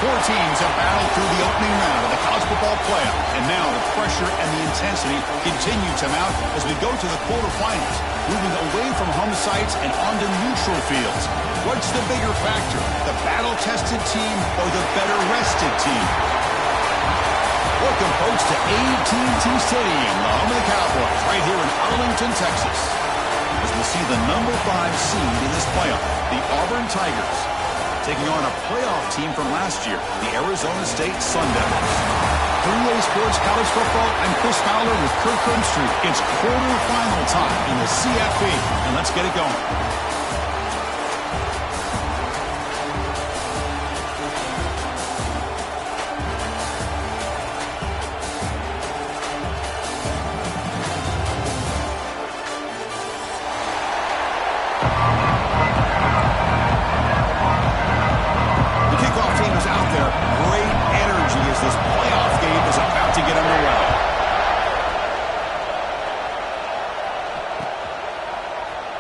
Four teams have battled through the opening round of the college football playoff, and now the pressure and the intensity continue to mount as we go to the quarterfinals, moving away from home sites and onto neutral fields. What's the bigger factor, the battle-tested team or the better-rested team? Welcome, folks, to AT&T Stadium, the home of the Cowboys, right here in Arlington, Texas, as we see the number 5 seed in this playoff, the Auburn Tigers, taking on a playoff team from last year, the Arizona State Sun Devils. 3A Sports College Football, I'm Chris Fowler with Kirk Herbstreit. It's quarterfinal time in the CFP, and let's get it going.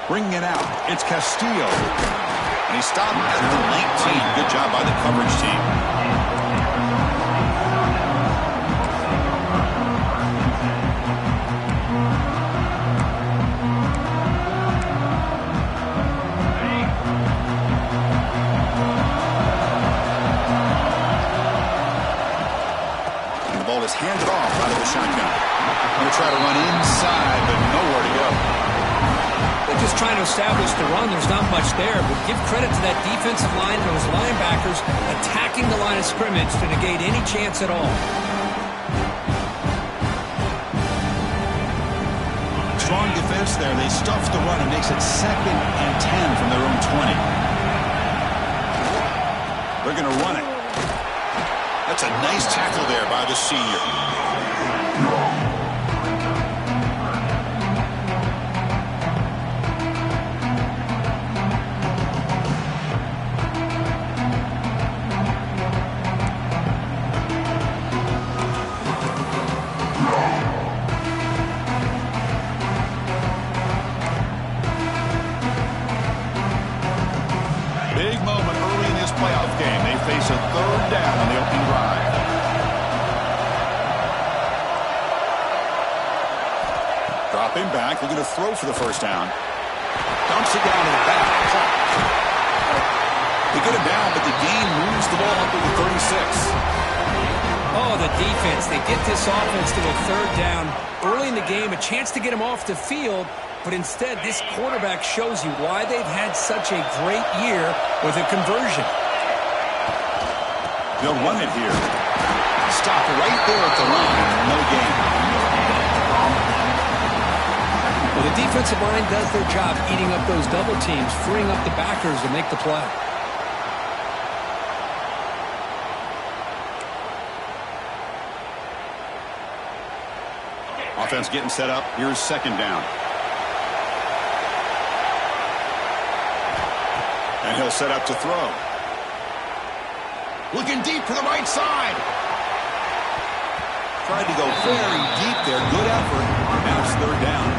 Bringing it out, it's Castillo. And he stopped at the 19. Good job by the coverage team. And the ball is handed off out of the shotgun. Going to try to run inside, but nowhere to go. They're just trying to establish the run. There's not much there, but give credit to that defensive line and those linebackers attacking the line of scrimmage to negate any chance at all. Strong defense there. They stuff the run and makes it 2nd and 10 from their own 20. They're going to run it. That's a nice tackle there by the senior. Big moment early in this playoff game. They face a 3rd down on the opening drive. Dropping back, looking to throw for the first down. Dumps it down and back. They get it down, but the gain moves the ball up to the 36. Oh, the defense. They get this offense to a 3rd down. Early in the game, a chance to get them off the field. But instead, this quarterback shows you why they've had such a great year with a conversion. They'll run it here. Stop right there at the line. No gain. Well, the defensive line does their job eating up those double teams, freeing up the backers to make the play. Offense getting set up. Here's 2nd down. And he'll set up to throw. Looking deep to the right side. Tried to go very deep there. Good effort. Now it's 3rd down.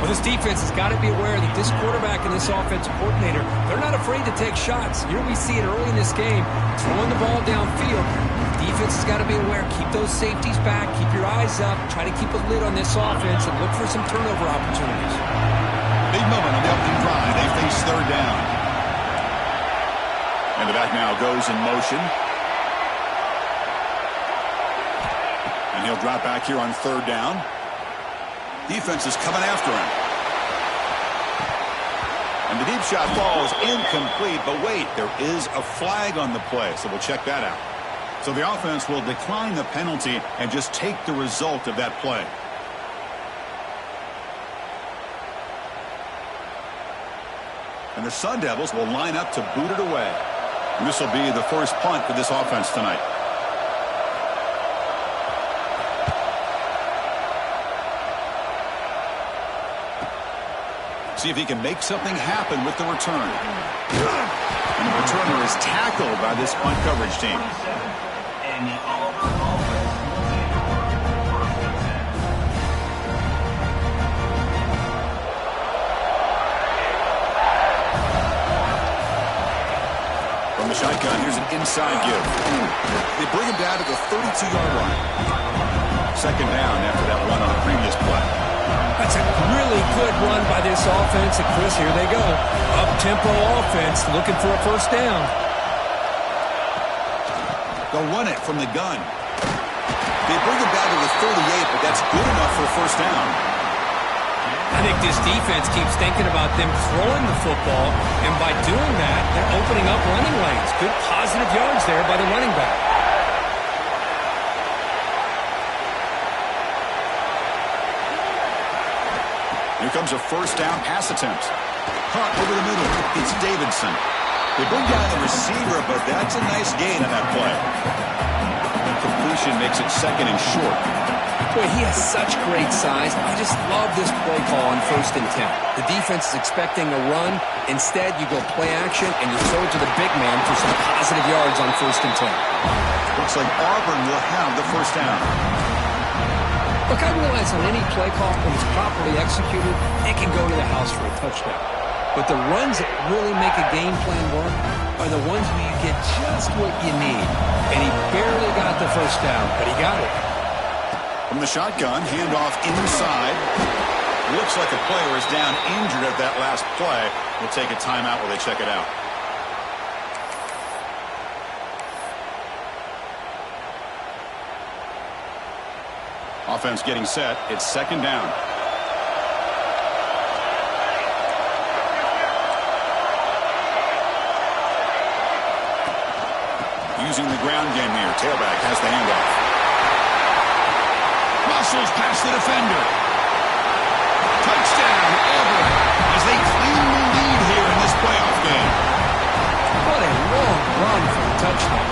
Well, this defense has got to be aware that this quarterback and this offensive coordinator, they're not afraid to take shots. Here we see it early in this game, throwing the ball downfield. The defense has got to be aware. Keep those safeties back. Keep your eyes up. Try to keep a lid on this offense and look for some turnover opportunities. Big moment on the opening drive. They face 3rd down. And the back now goes in motion. And he'll drop back here on 3rd down. Defense is coming after him. And the deep shot falls incomplete. But wait, there is a flag on the play, so we'll check that out. So the offense will decline the penalty and just take the result of that play. And the Sun Devils will line up to boot it away. And this will be the first punt for this offense tonight. See if he can make something happen with the return. And the returner is tackled by this punt coverage team. From the shotgun, here's an inside give. They bring him down to the 32-yard line. Second down after that run on the previous play. That's a really good run by this offense. And Chris, here they go. Up-tempo offense looking for a first down. They'll run it from the gun. They bring him down to the 38, but that's good enough for a first down. I think this defense keeps thinking about them throwing the football, and by doing that, they're opening up running lanes. Good positive yards there by the running back. Here comes a first down pass attempt. Caught over the middle. It's Davidson. They bring down the receiver, but that's a nice gain on that play. The completion makes it second and short. Boy, he has such great size. I just love this play call on 1st and 10. The defense is expecting a run. Instead, you go play action, and you throw it to the big man for some positive yards on 1st and 10. Looks like Auburn will have the first down. Look, I realize on any play call, when it's properly executed, it can go to the house for a touchdown. But the runs that really make a game plan work are the ones where you get just what you need. And he barely got the first down, but he got it. From the shotgun, handoff inside. Looks like a player is down injured at that last play. We'll take a timeout while they check it out. Offense getting set. It's second down. Using the ground game here. Tailback has the handoff. Muscles past the defender. Touchdown, Auburn, as they clean the lead here in this playoff game. What a long run for the touchdown.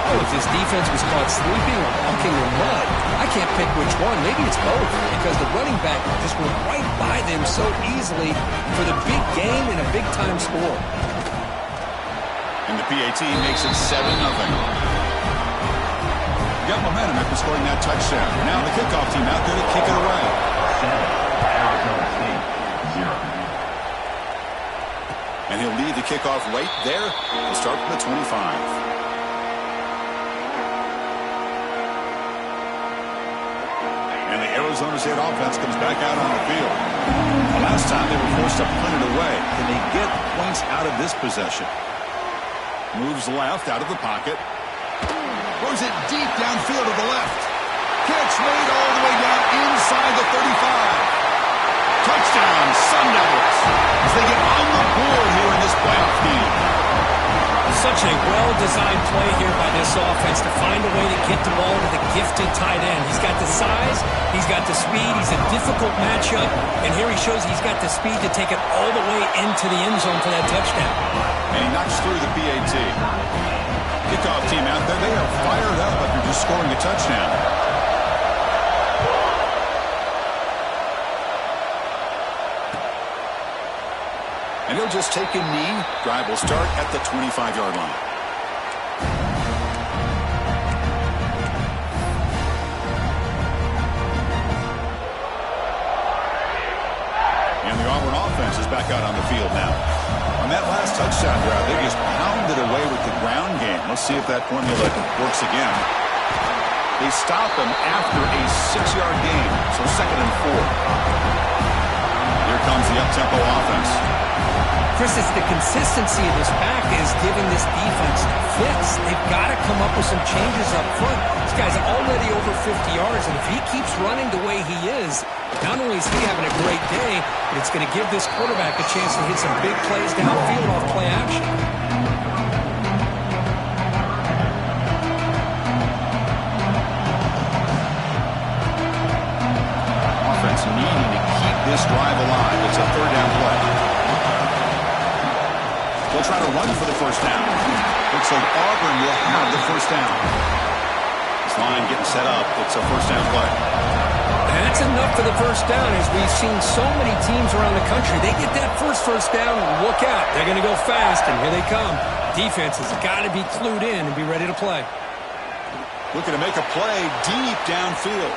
Oh, if this defense was caught sleeping or walking in mud, I can't pick which one. Maybe it's both, because the running back just went right by them so easily for the big game and a big-time score. And the PAT makes it 7-0. Got momentum after scoring that touchdown. Now the kickoff team out there to kick it away. Arizona State, 0. And he'll lead the kickoff right there. We'll start from the 25. And the Arizona State offense comes back out on the field. The last time they were forced to punt it away. Can they get points out of this possession? Moves left out of the pocket. Throws it deep downfield to the left. Catch made all the way down inside the 35. Touchdown, Sun Devils, as they get on the board here in this playoff game. Such a well-designed play here by this offense to find a way to get the ball to the gifted tight end. He's got the size, he's got the speed, he's a difficult matchup, and here he shows he's got the speed to take it all the way into the end zone for that touchdown. And he knocks through the PAT. Kickoff team out there, they are fired up after just scoring a touchdown. And he'll just take a knee. Drive will start at the 25-yard line. And the Auburn offense is back out on the field now. On that last touchdown drive, they just pounded away with the ground game. Let's see if that formula works again. They stop him after a 6-yard gain, so 2nd and 4. Here comes the up-tempo offense. Chris, it's the consistency of this back is giving this defense fits. They've got to come up with some changes up front. This guy's already over 50 yards, and if he keeps running the way he is, not only is he having a great day, but it's going to give this quarterback a chance to hit some big plays downfield off play action. Offense needing to keep this drive alive. It's a 3rd down play. They'll try to run for the first down. Looks like Auburn will have the first down. This line getting set up. It's a first down play. That's enough for the first down. As we've seen so many teams around the country, they get that first down, look out. They're going to go fast, and here they come. Defense has got to be clued in and be ready to play. Looking to make a play deep downfield.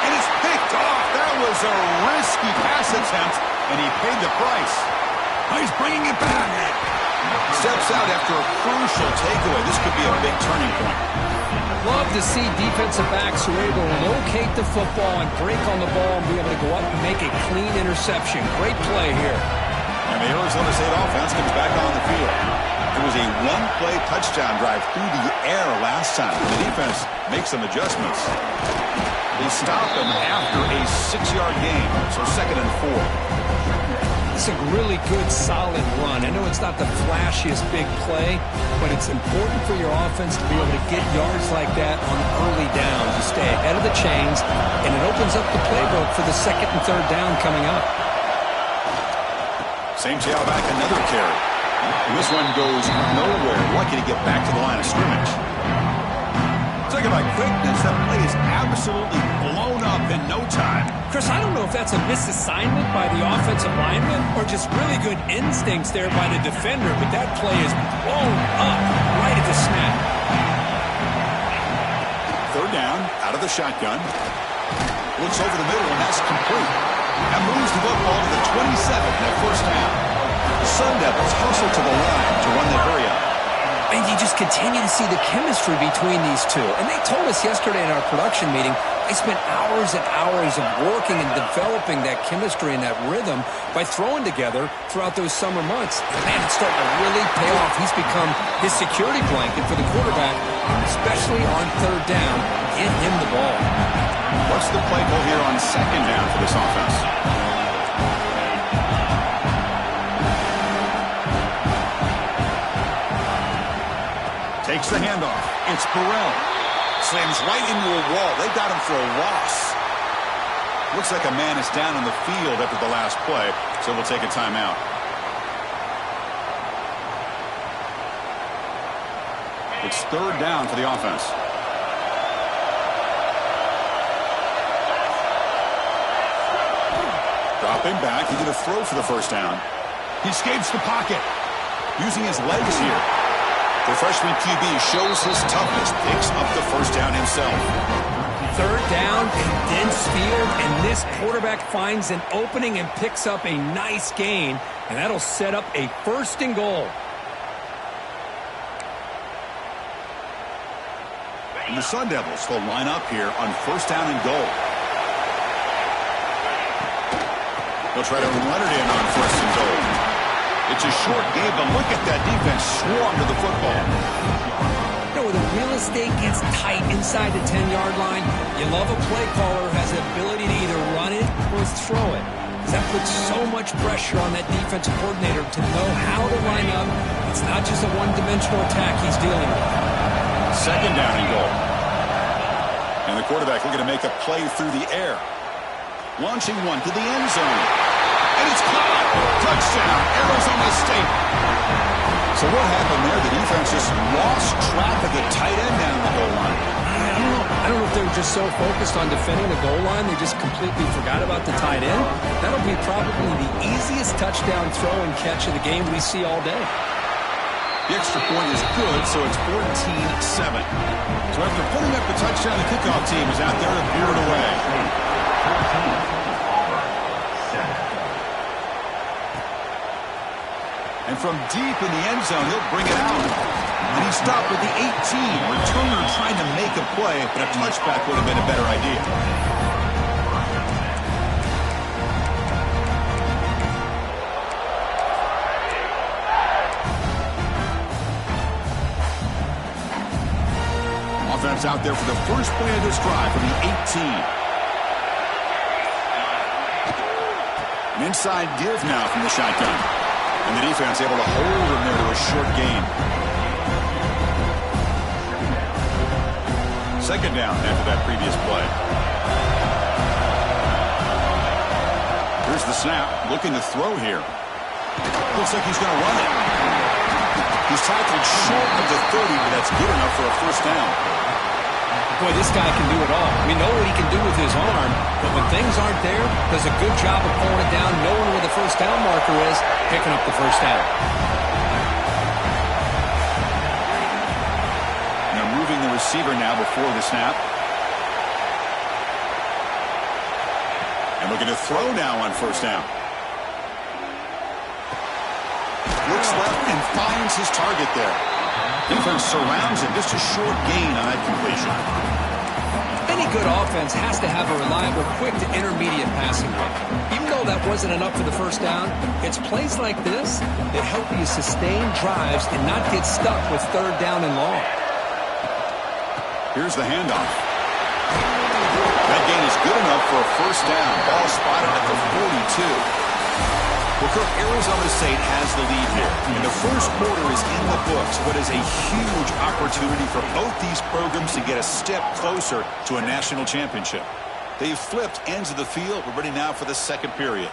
And it's picked off. That was a risky pass attempt, and he paid the price. Now he's bringing it back. Steps out after a crucial takeaway. This could be a big turning point. Love to see defensive backs who are able to locate the football and break on the ball and be able to go up and make a clean interception. Great play here. And the Arizona State offense comes back on the field. It was a one-play touchdown drive through the air last time. The defense makes some adjustments. They stop him after a 6-yard gain, so 2nd and 4. It's a really good, solid run. I know it's not the flashiest big play, but it's important for your offense to be able to get yards like that on early downs. You stay ahead of the chains, and it opens up the playbook for the 2nd and 3rd down coming up. Same Seattle back, another carry. And this one goes nowhere. Lucky to get back to the line of scrimmage. Talking about quickness, that play is absolutely blown up in no time. Chris, I don't know if that's a misassignment by the offensive lineman or just really good instincts there by the defender, but that play is blown up right at the snap. 3rd down, out of the shotgun. Looks over the middle, and that's complete. That moves the football to the 27 in that 1st half. The Sun Devils hustle to the line to run the hurry up. And you just continue to see the chemistry between these two. And they told us yesterday in our production meeting, they spent hours and hours of working and developing that chemistry and that rhythm by throwing together throughout those summer months. And man, it's starting to really pay off. He's become his security blanket for the quarterback, especially on 3rd down. Get him the ball. What's the play call here on 2nd down for this offense? Takes the handoff. It's Burrell. Slams right into a wall. They got him for a loss. Looks like a man is down on the field after the last play, so we'll take a timeout. It's 3rd down for the offense. Dropping back. He's going to throw for the 1st down. He escapes the pocket. Using his legs here. The freshman QB shows his toughness, picks up the 1st down himself. 3rd down, dense field, and this quarterback finds an opening and picks up a nice gain, and that'll set up a 1st and goal. And the Sun Devils will line up here on 1st down and goal. They'll try to run it in on 1st and goal. It's a short game, but look at that defense swarm to the football. You know, when the real estate gets tight inside the 10-yard line, you love a play caller who has the ability to either run it or throw it. That puts so much pressure on that defensive coordinator to know how to line up. It's not just a one-dimensional attack he's dealing with. 2nd down and goal. And the quarterback looking to make a play through the air. Launching one to the end zone. And it's caught. Touchdown, Arizona State. So what happened there? The defense just lost track of the tight end down the goal line. I don't know if they were just so focused on defending the goal line, they just completely forgot about the tight end. That'll be probably the easiest touchdown throw and catch of the game we see all day. The extra point is good, so it's 14-7. So after putting up the touchdown, the kickoff team is out there to boot it away. And from deep in the end zone, he'll bring it out. And he stopped at the 18. Returner trying to make a play, but a touchback would have been a better idea. Offense out there for the first play of this drive from the 18. An inside give now from the shotgun. And the defense able to hold him there to a short gain. 2nd down after that previous play. Here's the snap. Looking to throw here. Looks like he's going to run it. He's tackled short of the 30, but that's good enough for a 1st down. Boy, this guy can do it all. We know what he can do with his arm, but when things aren't there, does a good job of pulling it down, knowing where the 1st down marker is, picking up the 1st down. Now moving the receiver now before the snap. And looking to throw now on 1st down. Looks looks left and finds his target there. Defense surrounds him. Just a short gain on that completion. Any good offense has to have a reliable, quick to intermediate passing game. Even though that wasn't enough for the first down, it's plays like this that help you sustain drives and not get stuck with third down and long. Here's the handoff. That gain is good enough for a first down. Ball spotted at the 42. Well, Cook, Arizona State has the lead here. And the first quarter is in the books. What is a huge opportunity for both these programs to get a step closer to a national championship. They've flipped ends of the field. We're ready now for the second period.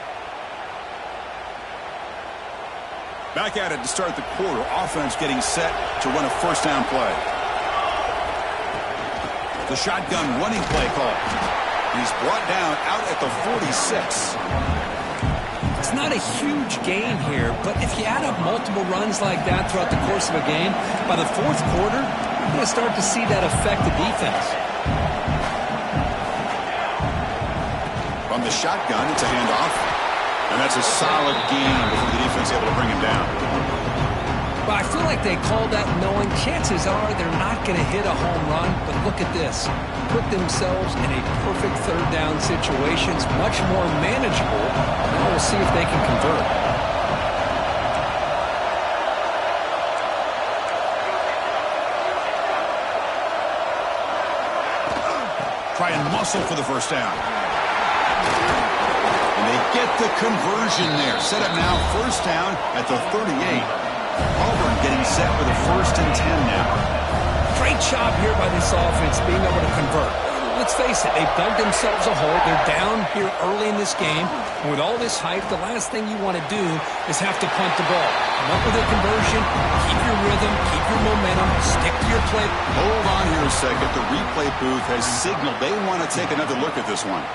Back at it to start the quarter. Offense getting set to run a first down play. The shotgun running play call. He's brought down out at the 46. It's not a huge gain here, but if you add up multiple runs like that throughout the course of a game, by the fourth quarter, you're going to start to see that affect the defense. From the shotgun, it's a handoff. And that's a solid gain before the defense able to bring him down. But I feel like they called that knowing chances are they're not going to hit a home run. But look at this. Put themselves in a perfect third down situation. It's much more manageable. Now we'll see if they can convert. Try and muscle for the first down. And they get the conversion there. Set up now, first down at the 38. Auburn getting set with a 1st and 10 now. Great job here by this offense being able to convert. Let's face it, they've dug themselves a hole. They're down here early in this game. And with all this hype, the last thing you want to do is have to punt the ball. Come up with a conversion, keep your rhythm, keep your momentum, stick to your play. Hold on here a second. The replay booth has signaled they want to take another look at this one.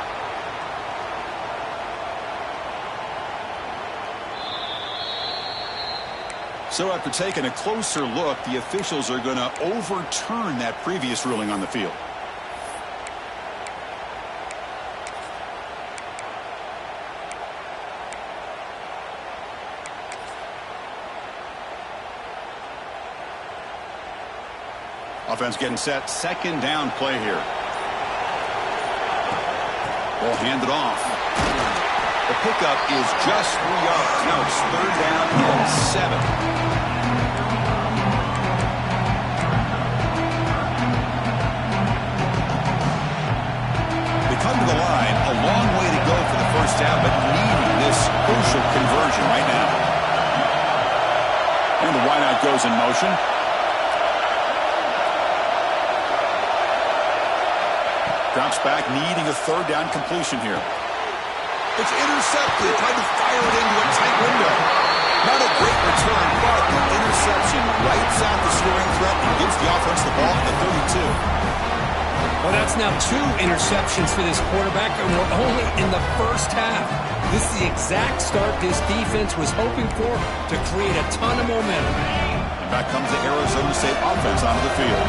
So after taking a closer look, the officials are going to overturn that previous ruling on the field. Offense getting set. Second down play here. Ball handed off. The pickup is just 3 yards. Now it's third down and 7. Come to the line, a long way to go for the first down, but needing this crucial conversion right now. And the wideout goes in motion. Drops back, needing a third down completion here. It's intercepted, tried to fire it into a tight window. Not a great return, but the interception writes out the scoring threat and gives the offense the ball at the 32. Well, that's now 2 interceptions for this quarterback, and we're only in the first half. This is the exact start this defense was hoping for to create a ton of momentum. And back comes the Arizona State offense onto the field.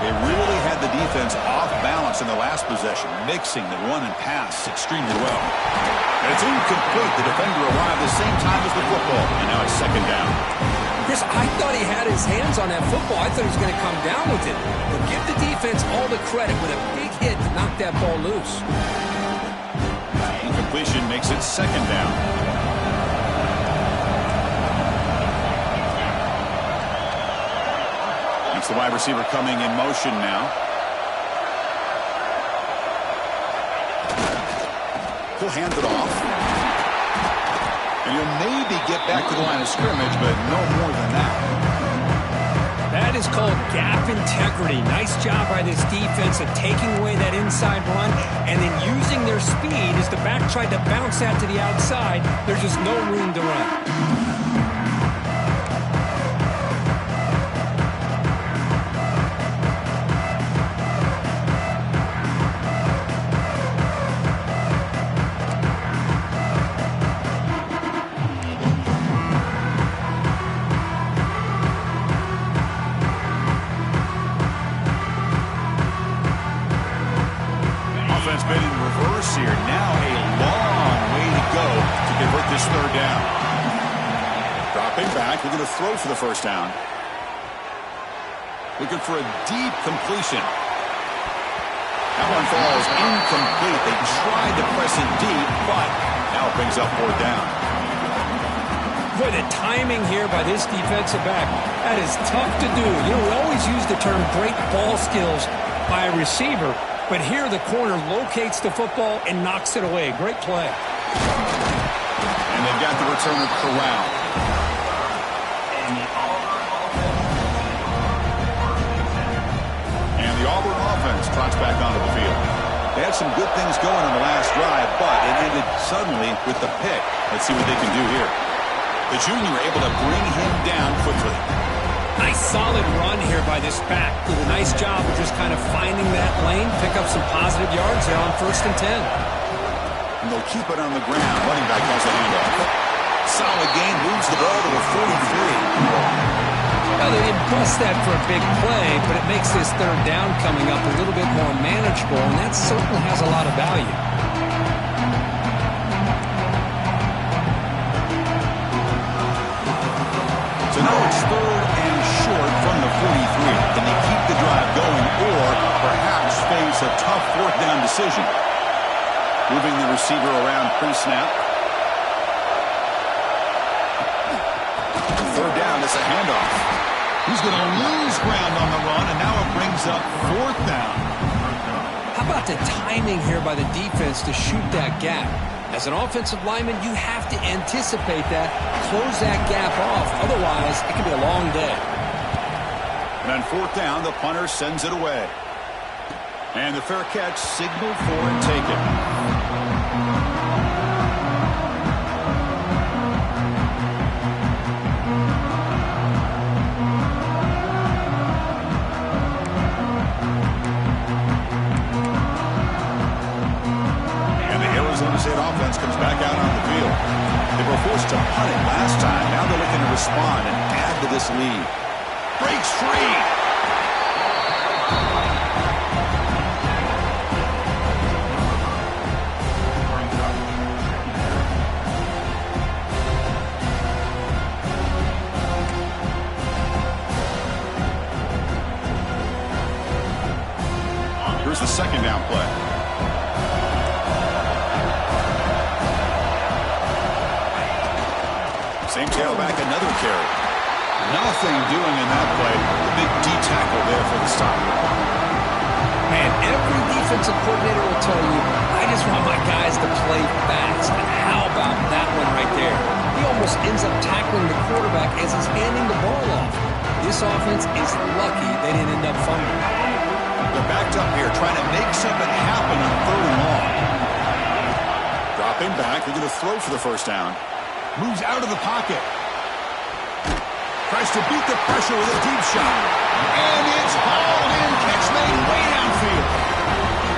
They really had the defense off balance in the last possession, mixing the run and pass extremely well. And it's incomplete. The defender arrived the same time as the football, and now it's second down. Chris, I thought he had his hands on that football. I thought he was going to come down with it. But give the defense all the credit with a big hit to knock that ball loose. Incompletion makes it second down. It's the wide receiver coming in motion now. He'll hand it off. And he'll maybe get back to the line of scrimmage, but no more than that. That is called gap integrity. Nice job by this defense of taking away that inside run and then using their speed as the back tried to bounce that to the outside. There's just no room to run. back. They're going to throw for the first down. Looking for a deep completion. That one falls incomplete. They tried to press it deep, but now it brings up 4th down. Boy, the timing here by this defensive back, that is tough to do. You know, we always use the term great ball skills by a receiver, but here the corner locates the football and knocks it away. Great play. And they've got the returner corralled. And the Auburn offense trots back onto the field. They had some good things going on the last drive, but it ended suddenly with the pick. Let's see what they can do here. The junior able to bring him down quickly. Nice solid run here by this back. Did a nice job of just kind of finding that lane, pick up some positive yards there on 1st and 10. And they'll keep it on the ground. Running back has the handoff. Solid gain, moves the ball to the 43. Well, they didn't bust that for a big play, but it makes this 3rd down coming up a little bit more manageable, and that certainly has a lot of value. So now it's 3rd and short from the 43. Can they keep the drive going or perhaps face a tough 4th down decision? Moving the receiver around pre-snap. 3rd down, it's a handoff. He's going to lose ground on the run, and now it brings up 4th down. How about the timing here by the defense to shoot that gap? As an offensive lineman, you have to anticipate that, close that gap off. Otherwise, it could be a long day. And on 4th down, the punter sends it away. And the fair catch signaled for and taken. State offense comes back out on the field. They were forced to punt it last time. Now they're looking to respond and add to this lead. Breaks free. Here's the 2nd down play. Same tailback, another carry. Nothing doing in that play. The big D tackle there for the stop. Man, every defensive coordinator will tell you, I just want my guys to play fast. And how about that one right there? He almost ends up tackling the quarterback as he's handing the ball off. This offense is lucky they didn't end up fumbling. They're backed up here, trying to make something happen on 3rd and long. Dropping back, they're going to throw for the first down. Moves out of the pocket. Tries to beat the pressure with a deep shot. And it's hauled in. Catch made way downfield.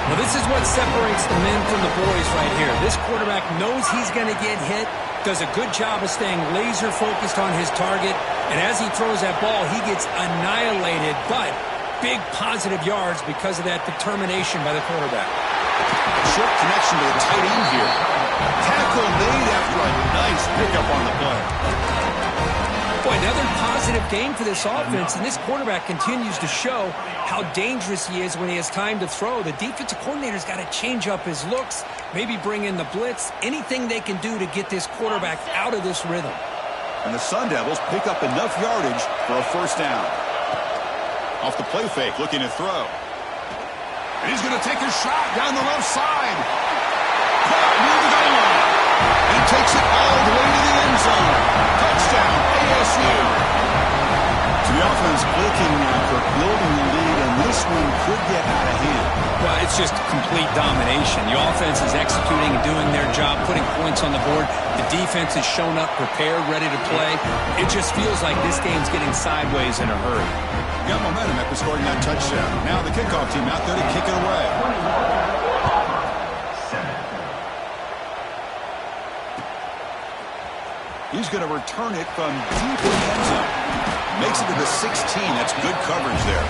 Well, this is what separates the men from the boys right here. This quarterback knows he's going to get hit, does a good job of staying laser focused on his target, and as he throws that ball, he gets annihilated, but big positive yards because of that determination by the quarterback. A short connection to the tight end here. Tackle made after a nice pickup on the play. Boy, another positive game for this offense, and this quarterback continues to show how dangerous he is when he has time to throw. The defensive coordinator's got to change up his looks, maybe bring in the blitz, anything they can do to get this quarterback out of this rhythm. And the Sun Devils pick up enough yardage for a first down. Off the play fake, looking to throw. And he's going to take a shot down the left side. Caught near the goal line. And takes it all the way to the end zone. Touchdown, ASU. So the offense clicking now for building the lead, and this one could get out of hand. Well, it's just complete domination. The offense is executing and doing their job, putting points on the board. The defense has shown up, prepared, ready to play. It just feels like this game's getting sideways in a hurry. Got momentum after scoring that touchdown. Now the kickoff team out there to kick it away. He's going to return it from deep in the end zone. Makes it to the 16. That's good coverage there.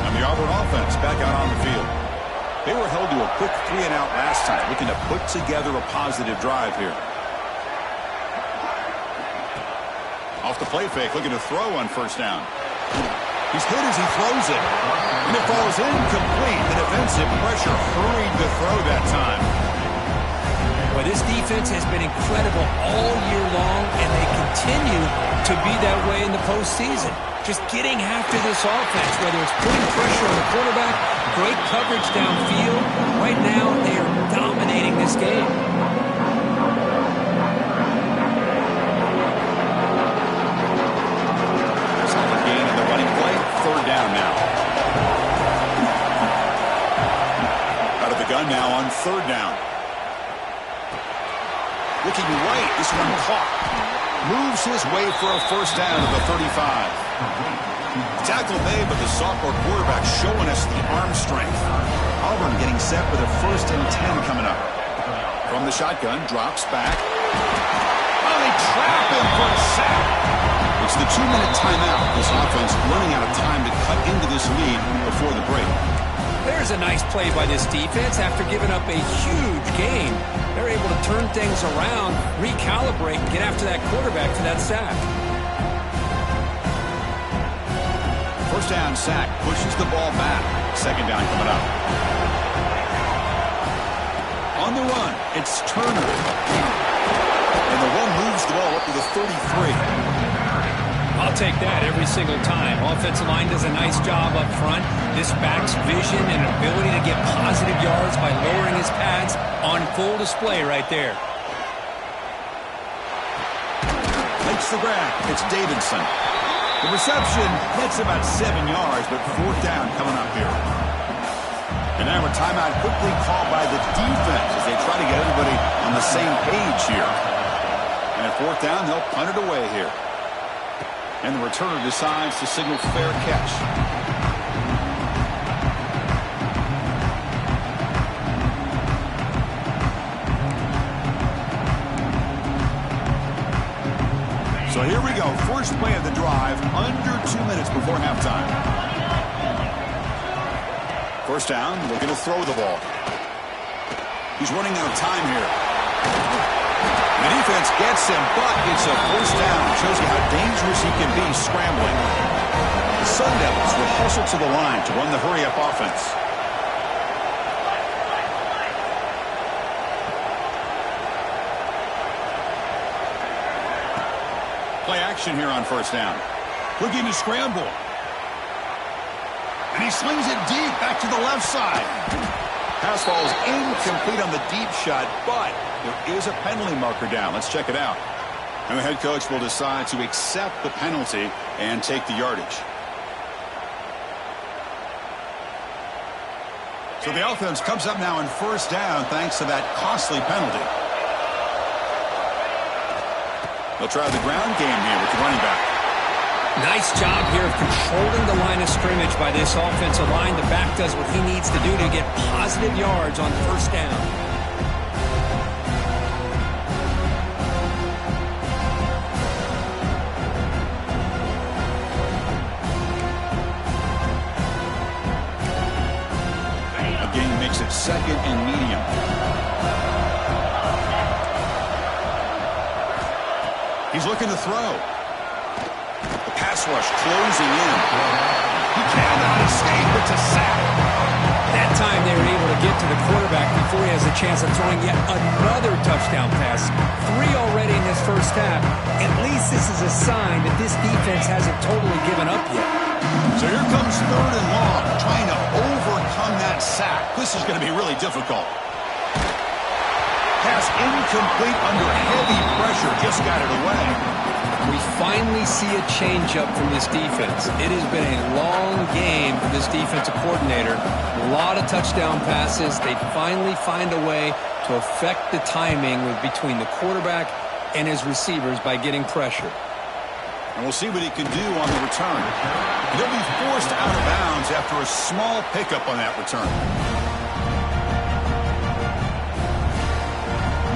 And the Auburn offense back out on the field. They were held to a quick 3-and-out last time, looking to put together a positive drive here. Off the play fake, looking to throw on first down. He's hit as he throws it. And it falls incomplete. The defensive pressure hurried the throw that time. Well, this defense has been incredible all year long, and they continue to be that way in the postseason. Just getting after this offense, whether it's putting pressure on the quarterback, great coverage downfield. Right now, they are dominating this game. Solid gain in the running play. Third down now. Out of the gun now on third down. Looking right, this one caught. Moves his way for a first down to the 35. Tackle made, but the sophomore quarterback showing us the arm strength. Auburn getting set with a 1st and 10 coming up. From the shotgun, drops back. Oh, they trap him for a sack. It's the 2-minute timeout. This offense running out of time to cut into this lead before the break. There's a nice play by this defense. After giving up a huge gain, they're able to turn things around, recalibrate, and get after that quarterback for that sack. First down sack, pushes the ball back. Second down coming up. On the run, it's Turner. And the one moves the ball up to the 33. I'll take that every single time. Offensive line does a nice job up front. This back's vision and ability to get positive yards by lowering his pads on full display right there. Takes the grab. It's Davidson. The reception hits about 7 yards, but fourth down coming up here. And now a timeout quickly called by the defense as they try to get everybody on the same page here. And at fourth down, they'll punt it away here. And the returner decides to signal fair catch. So here we go. First play of the drive, under 2 minutes before halftime. First down, looking to throw the ball. He's running out of time here. The defense gets him, but it's a first down. Shows you how dangerous he can be scrambling. The Sun Devils will hustle to the line to run the hurry-up offense. Play action here on first down. Looking to scramble. And he slings it deep back to the left side. Pass falls incomplete on the deep shot, but there is a penalty marker down. Let's check it out. And the head coach will decide to accept the penalty and take the yardage. So the offense comes up now on first down thanks to that costly penalty. They'll try the ground game here with the running back. Nice job here of controlling the line of scrimmage by this offensive line. The back does what he needs to do to get positive yards on first down. Again, makes it second and medium. He's looking to throw. Pass rush closing in. He cannot escape. It's a sack. That time they were able to get to the quarterback before he has a chance of throwing yet another touchdown pass. 3 already in this first half. At least this is a sign that this defense hasn't totally given up yet. So here comes third and long, trying to overcome that sack. This is going to be really difficult. Pass incomplete under heavy pressure. Just got it away. We finally see a change-up from this defense. It has been a long game for this defensive coordinator. A lot of touchdown passes. They finally find a way to affect the timing between the quarterback and his receivers by getting pressure. And we'll see what he can do on the return. He'll be forced out of bounds after a small pickup on that return.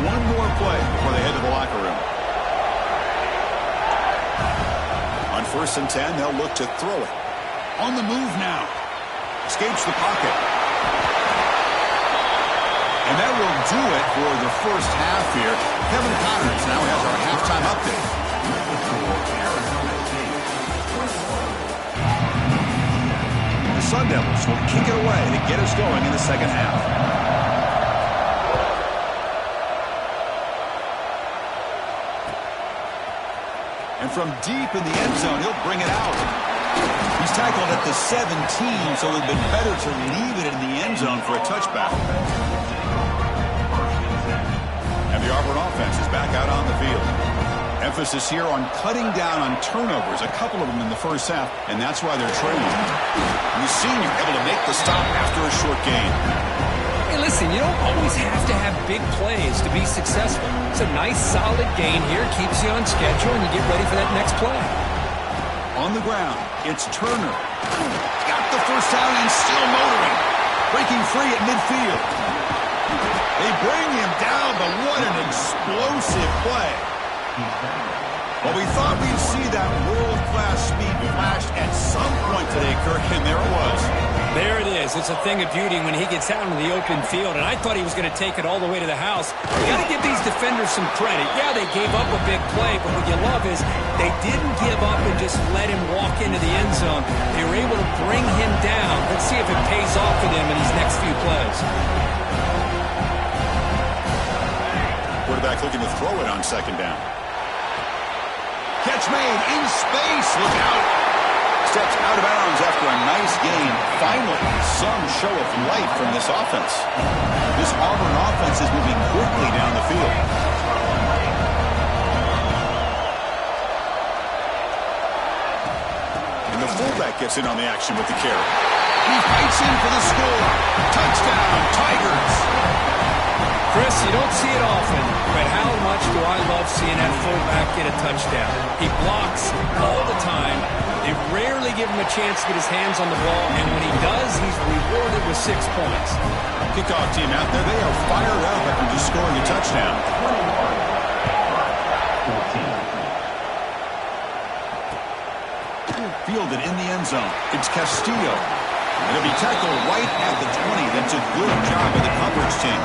One more play before they head to the locker room. On 1st and 10, they'll look to throw it. On the move now. Escapes the pocket. And that will do it for the first half here. Kevin Connors now has our halftime update. The Sun Devils will kick it away to get us going in the second half. And from deep in the end zone, he'll bring it out. He's tackled at the 17, so it would have been better to leave it in the end zone for a touchback. And the Auburn offense is back out on the field. Emphasis here on cutting down on turnovers, a couple of them in the first half, and that's why they're trailing. And the senior able to make the stop after a short gain. Hey, listen, you don't always have to have big plays to be successful. It's a nice, solid gain here, keeps you on schedule, and you get ready for that next play. On the ground, it's Turner. Got the first down and still motoring. Breaking free at midfield. They bring him down, but what an explosive play. Well, we thought we'd see that world-class speed flashed at some point today, Kirk, and there it was. There it is. It's a thing of beauty when he gets out into the open field, and I thought he was going to take it all the way to the house. You got to give these defenders some credit. Yeah, they gave up a big play, but what you love is they didn't give up and just let him walk into the end zone. They were able to bring him down. Let's see if it pays off for them in these next few plays. Quarterback looking to throw it on second down. Catch made in space. Look out. Steps out of bounds after a nice gain. Finally, some show of life from this offense. This Auburn offense is moving quickly down the field. And the fullback gets in on the action with the carry. He fights in for the score. Touchdown, Tigers. Chris, you don't see it often, but how much do I love seeing that fullback get a touchdown? He blocks all the time. They rarely give him a chance to get his hands on the ball, and when he does, he's rewarded with 6 points. Kickoff team out there, they are fired up after just scoring a touchdown. 14. Fielded in the end zone. It's Castillo. It'll be tackled right at the 20. That's a good job of the coverage team.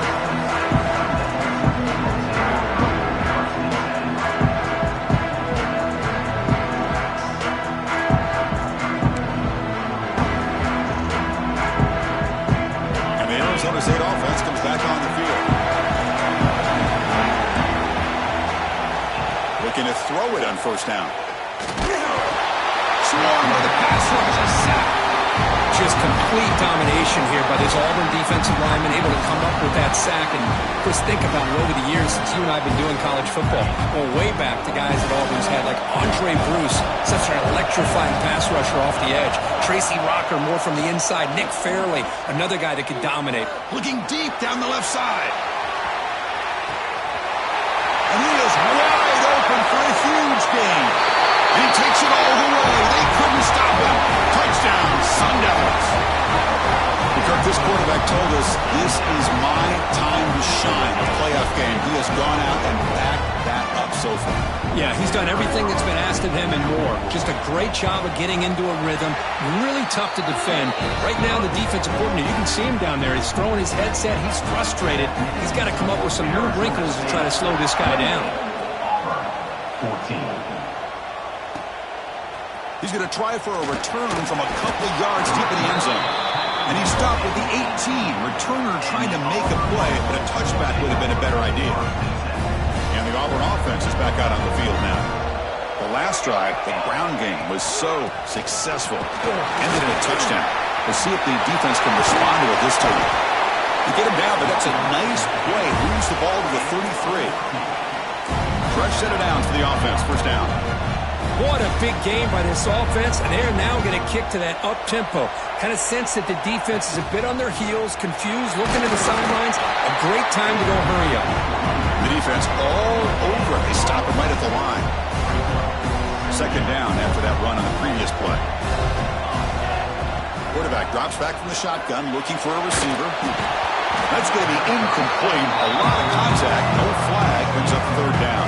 Arizona State offense comes back on the field. Looking to throw it on first down. Swarmed by the pass rush, a sack. Just complete domination here by this Auburn defensive lineman, able to come up with that sack. And Chris, think about it over the years since you and I have been doing college football. Going way back to guys that Auburn's had, like Andre Bruce, such an electrifying pass rusher off the edge. Tracy Rocker, more from the inside. Nick Fairley, another guy that could dominate. Looking deep down the left side. And he is wide open for a huge gain. And he takes it all the way. They couldn't stop him. Touchdown, Sun Devils. Because this quarterback told us this is my time to shine. The playoff game. He has gone out and backed that up so far. Yeah, he's done everything that's been asked of him and more. Just a great job of getting into a rhythm. Really tough to defend. Right now, the defensive coordinator, you can see him down there. He's throwing his headset. He's frustrated. He's got to come up with some new wrinkles to try to slow this guy down. 14. He's going to try for a return from a couple of yards deep in the end zone. And he stopped with the 18. Returner trying to make a play, but a touchback would have been a better idea. And the Auburn offense is back out on the field now. The last drive, the ground game, was so successful. Ended in a touchdown. We'll see if the defense can respond to it this time. You get him down, but that's a nice play. Moves the ball to the 33. Fresh set of downs for the offense. First down. What a big game by this offense, and they're now going to kick to that up-tempo. Kind of sense that the defense is a bit on their heels, confused, looking to the sidelines. A great time to go hurry up. The defense all over it. They stop him right at the line. Second down after that run on the previous play. Quarterback drops back from the shotgun, looking for a receiver. That's going to be incomplete. A lot of contact, no flag, brings up third down.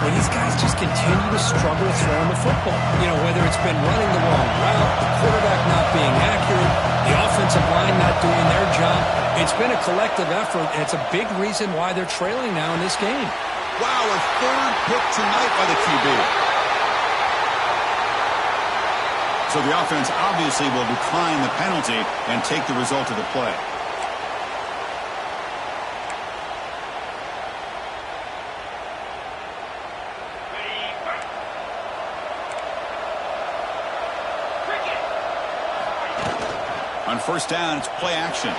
Well, these guys just continue to struggle throwing the football. You know, whether it's been running the wrong route, the quarterback not being accurate, the offensive line not doing their job. It's been a collective effort, and it's a big reason why they're trailing now in this game. Wow, a third pick tonight by the QB. So the offense obviously will decline the penalty and take the result of the play. On first down, it's play action.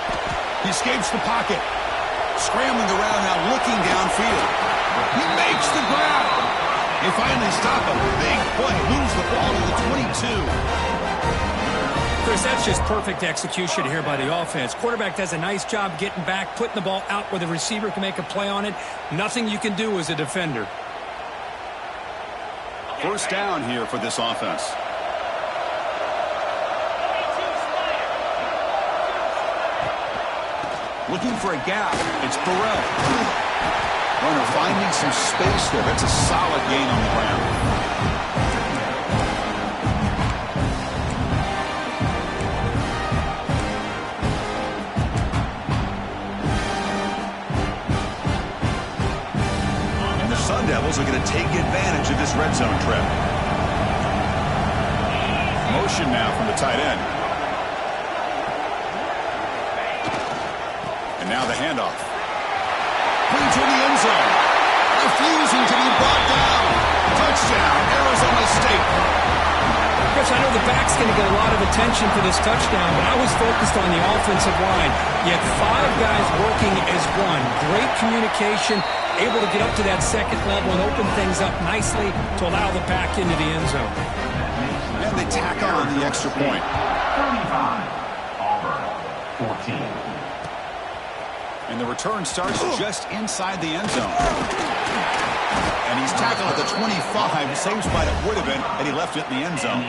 He escapes the pocket. Scrambling around now, looking downfield. He makes the grab. They finally stop a big play. Moves the ball to the 22. Chris, that's just perfect execution here by the offense. Quarterback does a nice job getting back, putting the ball out where the receiver can make a play on it. Nothing you can do as a defender. First down here for this offense. Looking for a gap. It's Burrell. Runner finding some space there. That's a solid gain on the ground. And the Sun Devils are going to take advantage of this red zone trip. Motion now from the tight end. And now the handoff. Put to the end zone. Refusing to be brought down. Touchdown, Arizona State. Chris, I know the back's going to get a lot of attention for this touchdown, but I was focused on the offensive line. You had 5 guys working as one. Great communication, able to get up to that second level and open things up nicely to allow the back into the end zone. And they tack on the extra point. 35, Auburn, 14. And the return starts just inside the end zone. And he's tackled at the 25. Same spot it would have been had he left it in the end zone.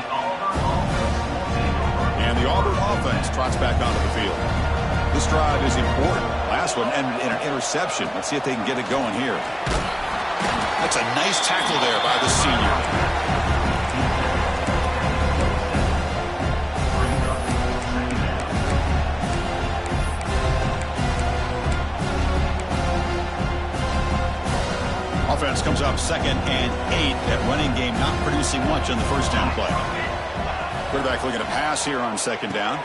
And the Auburn offense trots back onto the field. This drive is important. Last one ended in an interception. Let's see if they can get it going here. That's a nice tackle there by the senior. Offense comes up 2nd and 8. That running game not producing much on the first down play. Quarterback looking to pass here on 2nd down.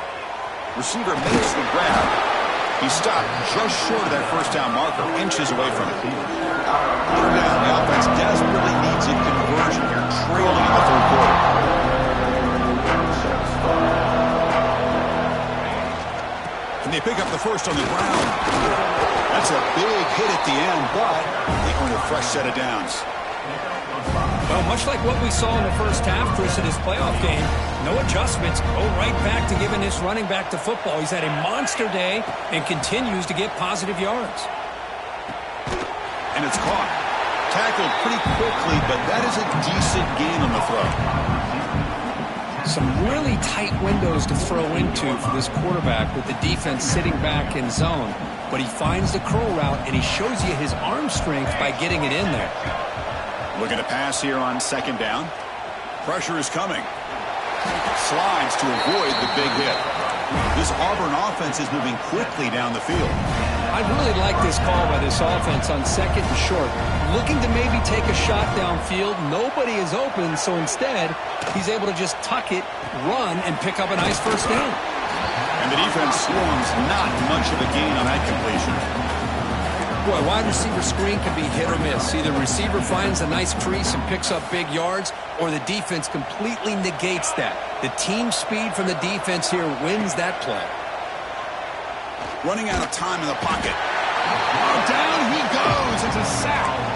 Receiver makes the grab. He stopped just short of that first down marker, inches away from it. 3rd down, the offense desperately needs a conversion here, trailing in the 3rd quarter. And they pick up the first on the ground. That's a big hit at the end, but they earn a fresh set of downs. Well, much like what we saw in the first half, Chris, in this playoff game, no adjustments, go right back to giving this running back to football. He's had a monster day and continues to get positive yards. And it's caught. Tackled pretty quickly, but that is a decent gain on the throw. Some really tight windows to throw into for this quarterback with the defense sitting back in zone. But he finds the curl route, and he shows you his arm strength by getting it in there. Looking to pass here on 2nd down. Pressure is coming. Slides to avoid the big hit. This Auburn offense is moving quickly down the field. I really like this call by this offense on 2nd and short. Looking to maybe take a shot downfield. Nobody is open, so instead, he's able to just tuck it, run, and pick up a nice first down. And the defense swarms not much of a gain on that completion. Boy, wide receiver screen can be hit or miss. Either receiver finds a nice crease and picks up big yards, or the defense completely negates that. The team speed from the defense here wins that play. Running out of time in the pocket. Oh, down he goes. It's a sack.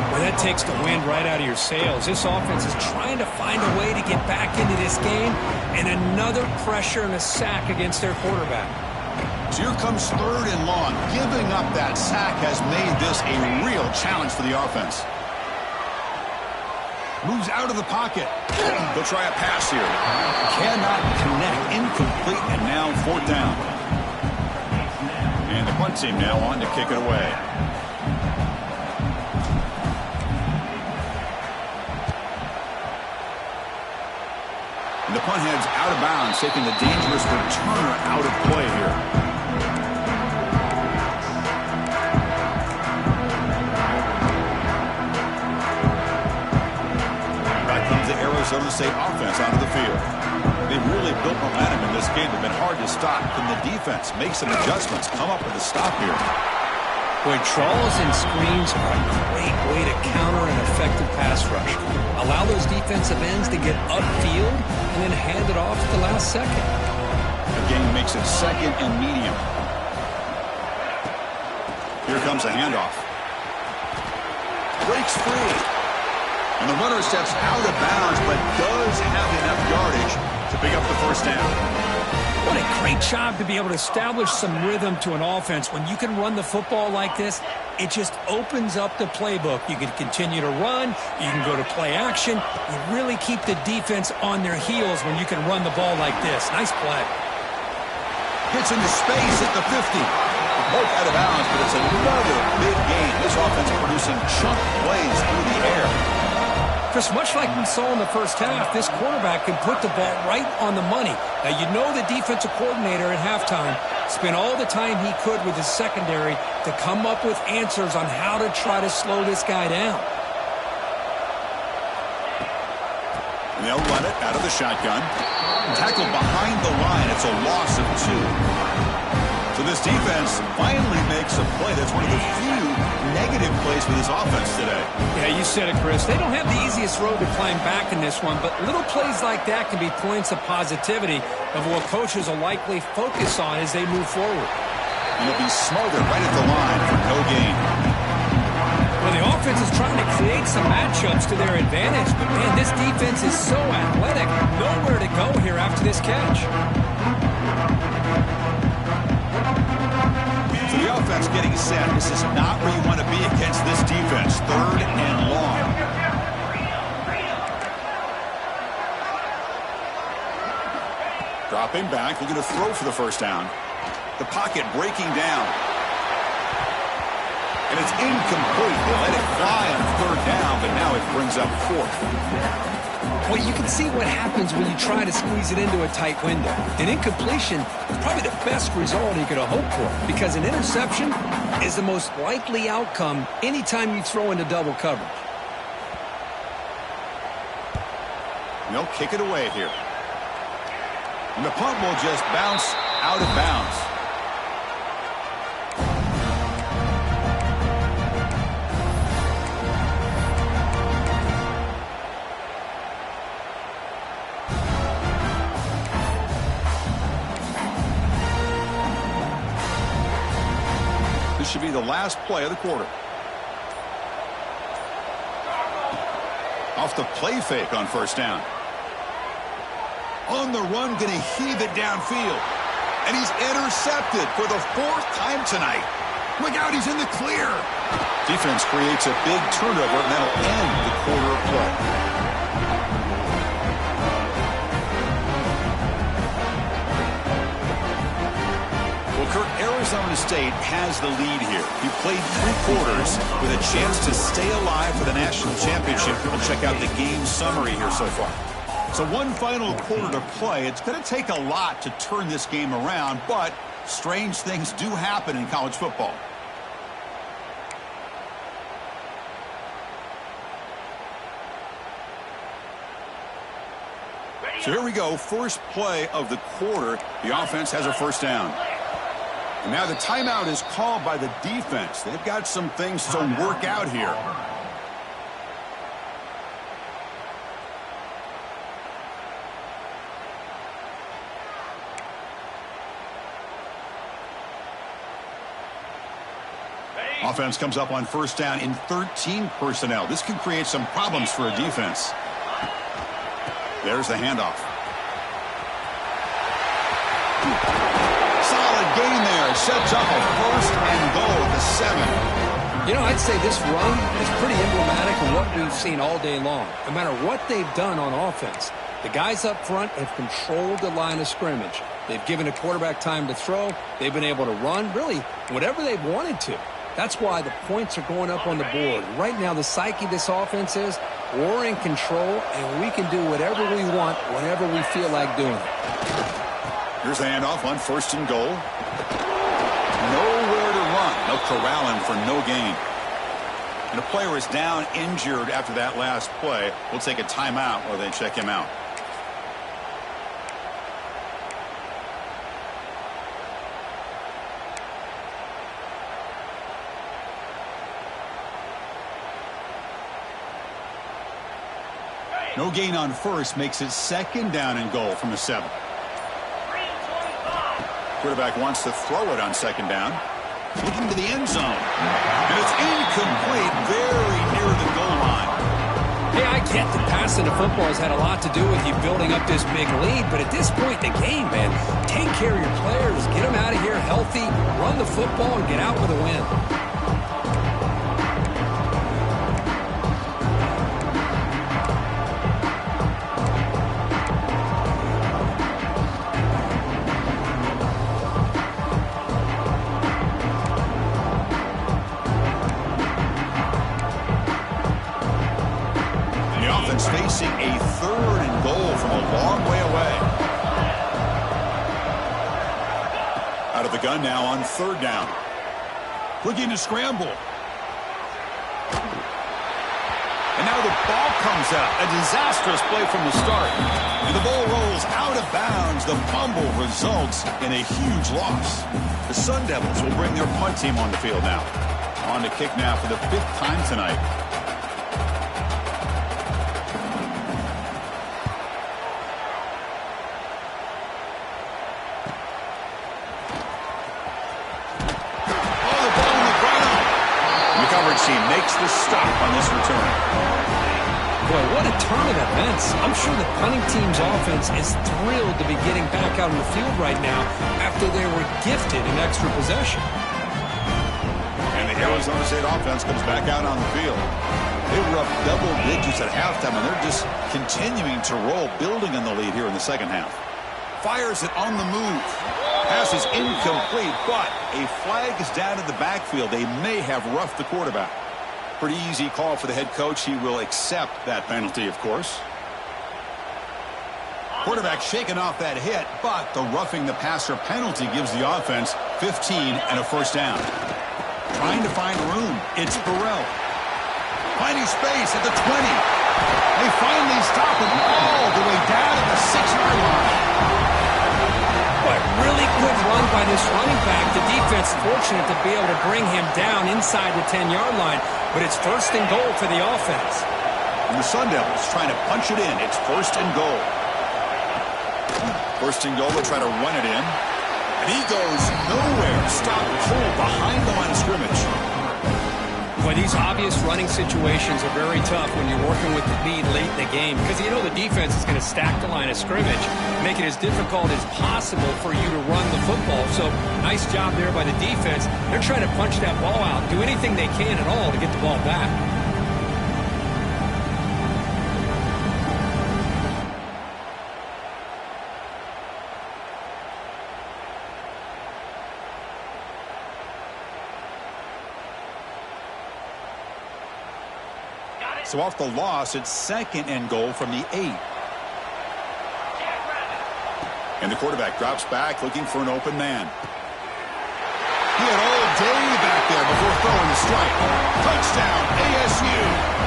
Well, that takes the wind right out of your sails. This offense is trying to find a way to get back into this game, and another pressure and a sack against their quarterback. So here comes 3rd and long. Giving up that sack has made this a real challenge for the offense. Moves out of the pocket. They'll try a pass here. Cannot connect. Incomplete, and now 4th down. And the punt team now on to kick it away. And the punt heads out of bounds, taking the dangerous returner out of play here. Back comes the Arizona State offense onto the field. They've really built momentum in this game. They've been hard to stop. Can the defense make some adjustments, come up with a stop here? Boy, draws and screens are a great way to counter an effective pass rush. Allow those defensive ends to get upfield and then hand it off at the last second. The game makes it second and medium. Here comes a handoff. Breaks free. And the runner steps out of bounds, but does have enough yardage to pick up the first down. What a great job to be able to establish some rhythm to an offense. When you can run the football like this, it just opens up the playbook. You can continue to run. You can go to play action. You really keep the defense on their heels when you can run the ball like this. Nice play. Gets into space at the 50. Both out of bounds, but it's another big game. This offense producing chunk plays through the air. Chris, much like we saw in the first half, this quarterback can put the ball right on the money. Now, you know the defensive coordinator at halftime spent all the time he could with his secondary to come up with answers on how to try to slow this guy down. And they'll run it out of the shotgun. Tackled behind the line. It's a loss of 2. So this defense finally makes a play. That's one of the few negative plays for this offense today. Yeah, you said it, Chris. They don't have the easiest road to climb back in this one, but little plays like that can be points of positivity of what coaches will likely focus on as they move forward. And it'll be smothered right at the line for no gain. Well, the offense is trying to create some matchups to their advantage, but man, this defense is so athletic. Nowhere to go here after this catch. So the offense getting set. This is not where you want to be against this defense. 3rd and long. Dropping back, looking to throw for the first down. The pocket breaking down. And it's incomplete. They let it fly on 3rd down, but now it brings up 4th. Well, you can see what happens when you try to squeeze it into a tight window. An incompletion is probably the best result you could have hoped for, because an interception is the most likely outcome anytime you throw into double coverage. And they'll kick it away here. And the punt will just bounce out of bounds. This should be the last play of the quarter. Off the play fake on first down. On the run, going to heave it downfield. And he's intercepted for the 4th time tonight. Look out, he's in the clear. Defense creates a big turnover, and that'll end the quarter of play. Arizona State has the lead here. He played 3 quarters with a chance to stay alive for the national championship. We'll check out the game summary here so far. So one final quarter to play. It's going to take a lot to turn this game around, but strange things do happen in college football. So here we go. First play of the quarter. The offense has a first down. And now the timeout is called by the defense. They've got some things to work out here. Offense comes up on first down in 13 personnel. This can create some problems for a defense. There's the handoff. Solid gain there. Sets up a first and goal at the 7. You know, I'd say this run is pretty emblematic of what we've seen all day long. No matter what they've done on offense, the guys up front have controlled the line of scrimmage. They've given a quarterback time to throw. They've been able to run, really, whatever they've wanted to. That's why the points are going up on the board. Right now, the psyche of this offense is we're in control, and we can do whatever we want whenever we feel like doing it. Here's the handoff on 1st and goal. Nowhere to run. They'll corral him for no gain. And a player is down injured after that last play. We'll take a timeout while they check him out. No gain on 1st makes it 2nd down and goal from the 7. Quarterback wants to throw it on 2nd down. Looking to the end zone. And it's incomplete, very near the goal line. Hey, I get that passing the football has had a lot to do with you building up this big lead, but at this point in the game, man, take care of your players, get them out of here healthy, run the football, and get out with a win. Facing a 3rd and goal from a long way away. Out of the gun now on 3rd down. Looking to scramble. And now the ball comes out. A disastrous play from the start. And the ball rolls out of bounds. The fumble results in a huge loss. The Sun Devils will bring their punt team on the field now. On to kick now for the 5th time tonight. Makes the stop on this return. Boy, what a turn of events. I'm sure the punting team's offense is thrilled to be getting back out on the field right now after they were gifted an extra possession. And the Arizona State offense comes back out on the field. They were up double digits at halftime, and they're just continuing to roll, building on the lead here in the 2nd half. Fires it on the move. Pass is incomplete, but a flag is down in the backfield. They may have roughed the quarterback. Pretty easy call for the head coach. He will accept that penalty, of course. Quarterback shaking off that hit, but the roughing the passer penalty gives the offense 15 and a 1st down. Trying to find room. It's Burrell. Finding space at the 20. They finally stop him all the way down to the 6-yard line. But really good run by this running back. The defense fortunate to be able to bring him down inside the 10-yard line. But it's 1st and goal for the offense. And the Sun Devils trying to punch it in. It's 1st and goal. 1st and goal. They'll try to run it in. And he goes nowhere. Stop cold behind the line of scrimmage. Boy, these obvious running situations are very tough when you're working with the lead late in the game because you know the defense is going to stack the line of scrimmage, make it as difficult as possible for you to run the football. So nice job there by the defense. They're trying to punch that ball out, do anything they can at all to get the ball back. So off the loss, it's 2nd and goal from the 8. And the quarterback drops back looking for an open man. He had all day back there before throwing the strike. Touchdown, ASU.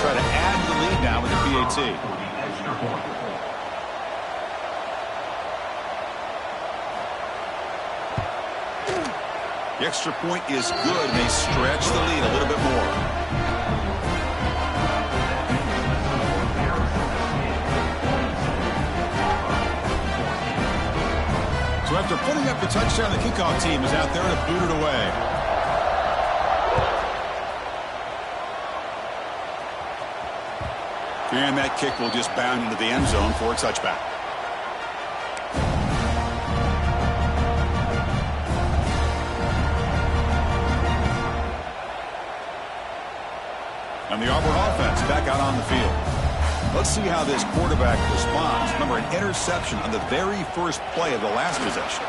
Try to add the lead now with the PAT. The extra point is good, and they stretch the lead a little bit more. So after putting up the touchdown, the kickoff team is out there to boot it away. And that kick will just bound into the end zone for a touchback. And the Auburn offense back out on the field. Let's see how this quarterback responds. Remember, an interception on the very first play of the last possession.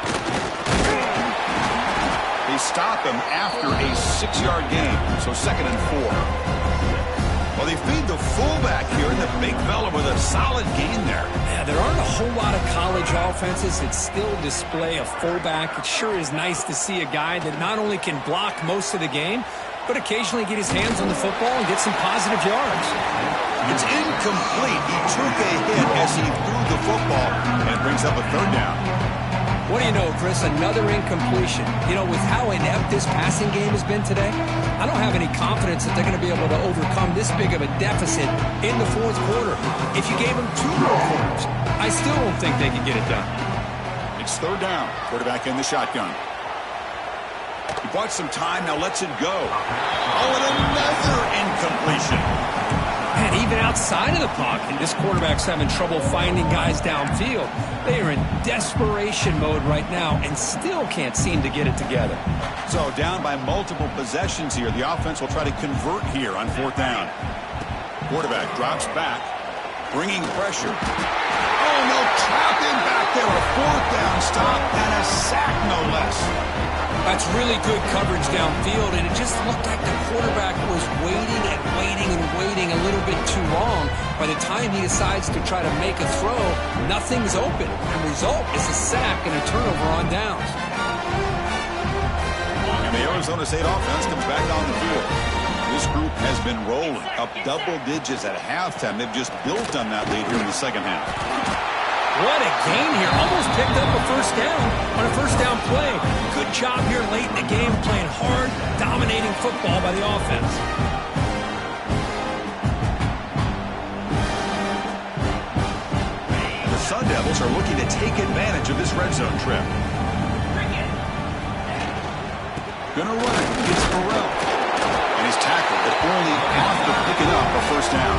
They stop him after a 6-yard gain, so 2nd and 4. Well, they feed the fullback here, and the big fella with a solid gain there. Yeah, there aren't a whole lot of college offenses that still display a fullback. It sure is nice to see a guy that not only can block most of the game, but occasionally get his hands on the football and get some positive yards. It's incomplete. He took a hit as he threw the football, and it brings up a 3rd down. What do you know, Chris? Another incompletion. You know, with how inept this passing game has been today, I don't have any confidence that they're going to be able to overcome this big of a deficit in the 4th quarter. If you gave them 2 more quarters, I still don't think they could get it done. It's 3rd down. Quarterback in the shotgun. He bought some time, now lets it go. Oh, and another incompletion. And even outside of the pocket, this quarterback's having trouble finding guys downfield. They are in desperation mode right now and still can't seem to get it together. So down by multiple possessions here. The offense will try to convert here on 4th down. Quarterback drops back, bringing pressure. Oh, no, trapped in back there. A 4th down stop and a sack, no less. That's really good coverage downfield, and it just looked like the quarterback was waiting and waiting and waiting a little bit too long. By the time he decides to try to make a throw, nothing's open. The result is a sack and a turnover on downs. And the Arizona State offense comes back on the field. This group has been rolling up double digits at halftime. They've just built on that lead here in the 2nd half. What a gain here. Almost picked up a 1st down on a 1st down play. Good job here late in the game, playing hard, dominating football by the offense. The Sun Devils are looking to take advantage of this red zone trip. Gonna run it. It's Burrell. And he's tackled, but only after picking up a 1st down.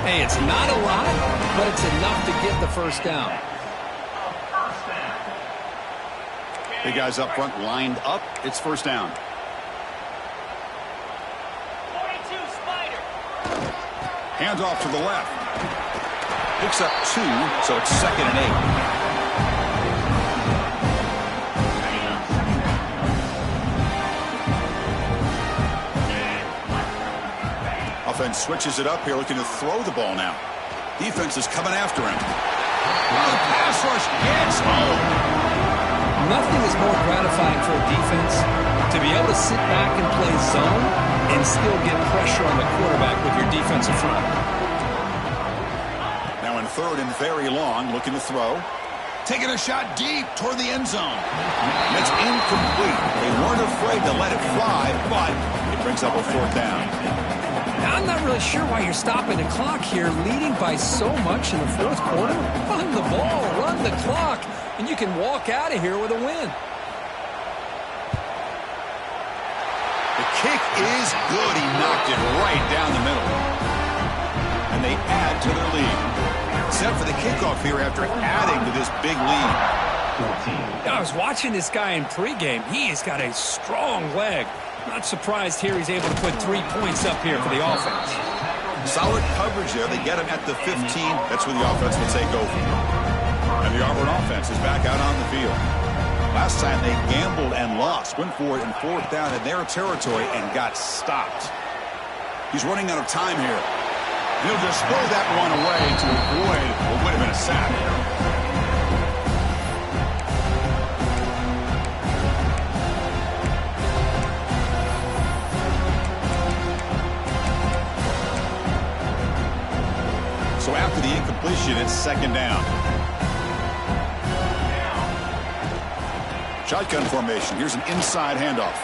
Hey, it's not a lot, but it's enough to get the 1st down. Big guys up front lined up. It's 1st down. 42 Spider. Hands off to the left. Picks up 2, so it's 2nd and 8. Offense switches it up here, looking to throw the ball now. Defense is coming after him. Oh, the pass rush gets home. Nothing is more gratifying for a defense to be able to sit back and play zone and still get pressure on the quarterback with your defensive front. Now in 3rd and very long, looking to throw. Taking a shot deep toward the end zone. That's incomplete. They weren't afraid to let it fly, but it brings up a 4th down. Now, I'm not really sure why you're stopping the clock here, leading by so much in the 4th quarter. Run the ball, run the clock, and you can walk out of here with a win. The kick is good. He knocked it right down the middle. And they add to their lead. Except for the kickoff here after adding to this big lead. I was watching this guy in pregame. He has got a strong leg. Not surprised here he's able to put 3 points up here for the offense. Solid coverage there. They get him at the 15. That's where the offense will take over. And the Auburn offense is back out on the field. Last time they gambled and lost. Went for it in 4th down in their territory and got stopped. He's running out of time here. He'll just throw that one away to avoid what would have been a sack. So after the incompletion, it's 2nd down. Shotgun formation. Here's an inside handoff.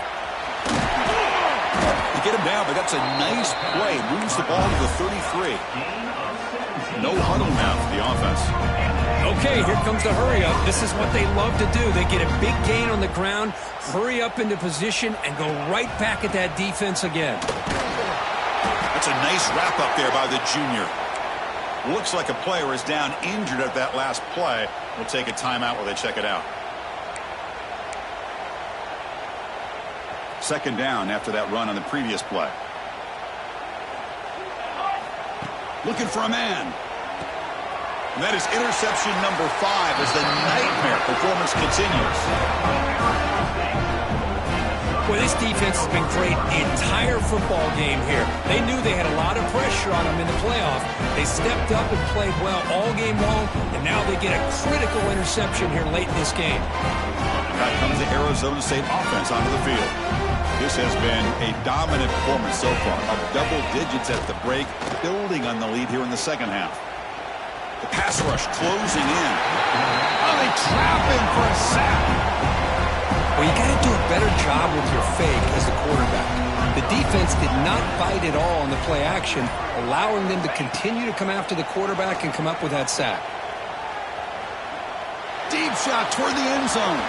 You get him down, but that's a nice play. Moves the ball to the 33. No huddle now for the offense. Okay, here comes the hurry up. This is what they love to do. They get a big gain on the ground, hurry up into position, and go right back at that defense again. That's a nice wrap up there by the junior. Looks like a player is down injured at that last play. We'll take a timeout while they check it out. 2nd down after that run on the previous play. Looking for a man. And that is interception number 5 as the nightmare performance continues. Well, this defense has been great the entire football game here. They knew they had a lot of pressure on them in the playoff. They stepped up and played well all game long, and now they get a critical interception here late in this game. Back comes the Arizona State offense onto the field. This has been a dominant performance so far, up double digits at the break, building on the lead here in the second half. The pass rush closing in. Oh, they trap him for a sack. Well, you got to do a better job with your fake as the quarterback. The defense did not bite at all on the play action, allowing them to continue to come after the quarterback and come up with that sack. Deep shot toward the end zone.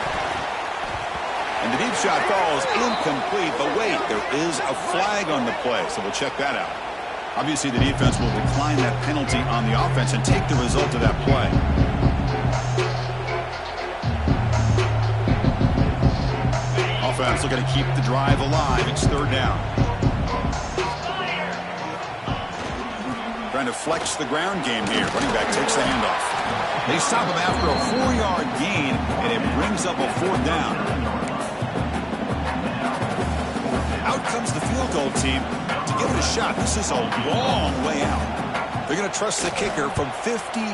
And the deep shot falls incomplete, but wait, there is a flag on the play, so we'll check that out. Obviously, the defense will decline that penalty on the offense and take the result of that play. Offense looking to keep the drive alive. It's third down. Trying to flex the ground game here. Running back takes the handoff. They stop him after a 4-yard gain, and it brings up a fourth down. Out comes the field goal team to give it a shot. This is a long way out. They're going to trust the kicker from 56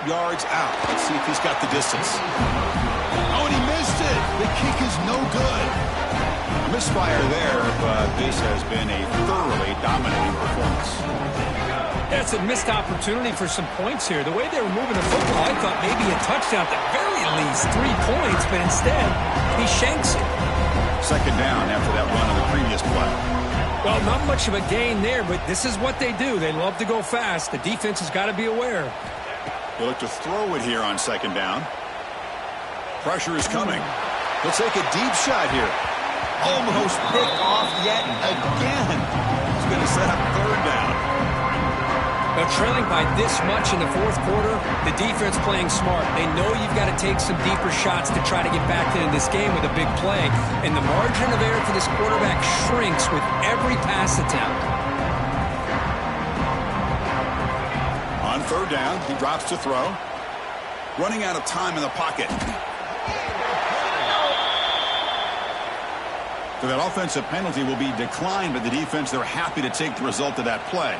yards out. Let's see if he's got the distance. Oh, and he missed it. The kick is no good. Misfire there, but this has been a thoroughly dominating performance. That's a missed opportunity for some points here. The way they were moving the football, I thought maybe a touchdown, at the very least 3 points, but instead, he shanks it. Second down after that run on the previous play. Well, not much of a gain there, but this is what they do. They love to go fast. The defense has got to be aware. They look to throw it here on second down. Pressure is coming. He'll take a deep shot here. Almost picked off yet again. He's going to set up third down. Now, trailing by this much in the fourth quarter, the defense playing smart. They know you've got to take some deeper shots to try to get back into this game with a big play. And the margin of error for this quarterback shrinks with every pass attempt. On third down, he drops to throw. Running out of time in the pocket. So that offensive penalty will be declined by the defense. They're happy to take the result of that play.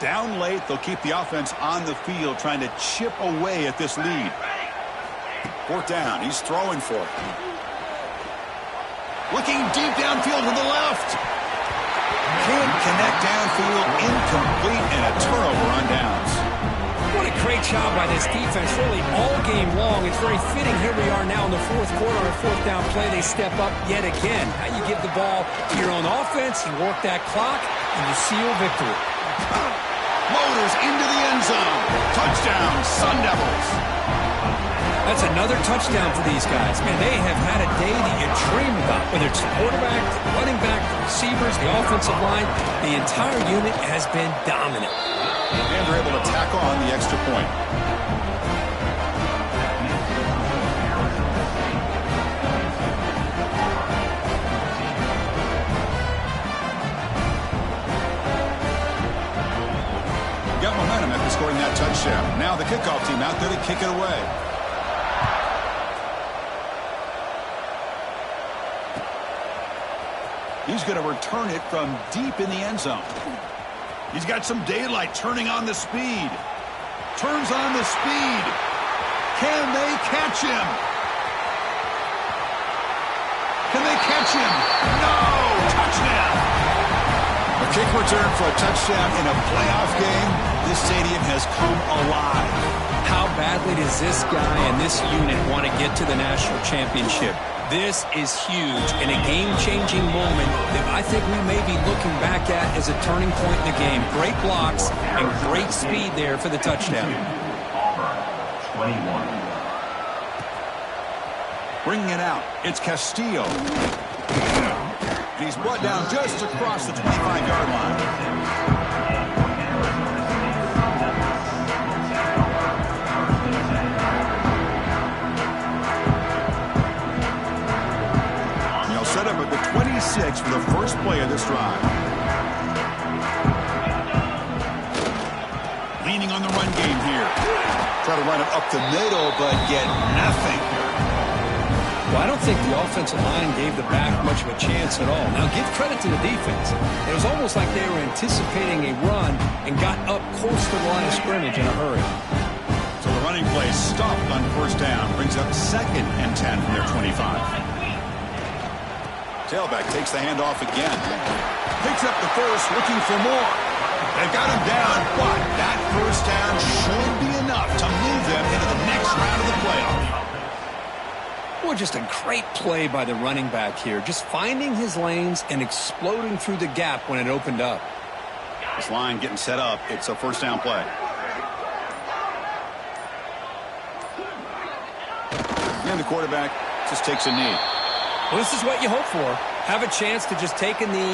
Down late, they'll keep the offense on the field trying to chip away at this lead. Fourth down, he's throwing for it. Looking deep downfield to the left. Can't connect downfield, incomplete, and a turnover on downs. What a great job by this defense, really all game long. It's very fitting here we are now in the fourth quarter on a fourth down play. They step up yet again. Now you give the ball to your own offense, you work that clock, and you seal victory. Motors into the end zone. Touchdown, Sun Devils. That's another touchdown for these guys. Man, they have had a day that you dream about. Whether it's the quarterback, the running back, the receivers, the offensive line, the entire unit has been dominant. And they're able to tack on the extra point. Got momentum after scoring that touchdown. Now the kickoff team out there to kick it away. He's going to return it from deep in the end zone. He's got some daylight, turning on the speed. Turns on the speed. Can they catch him? Can they catch him? No! Touchdown! A kick return for a touchdown in a playoff game. This stadium has come alive. How badly does this guy and this unit want to get to the national championship? This is huge and a game-changing moment that I think we may be looking back at as a turning point in the game. Great blocks and great speed there for the touchdown. Auburn, 21. Bringing it out, it's Castillo. He's brought down just across the 25-yard line. play of this drive. Leaning on the run game here. Try to run it up the middle, but get nothing. Well, I don't think the offensive line gave the back much of a chance at all. Now, give credit to the defense. It was almost like they were anticipating a run and got up close to the line of scrimmage in a hurry. So the running play stopped on first down. Brings up 2nd and 10 from their 25. Tailback takes the handoff again. Picks up the first, looking for more. They've got him down, but that first down should be enough to move them into the next round of the playoff. Boy, just a great play by the running back here. Just finding his lanes and exploding through the gap when it opened up. This line getting set up. It's a first down play. And the quarterback just takes a knee. Well, this is what you hope for. Have a chance to just take a knee.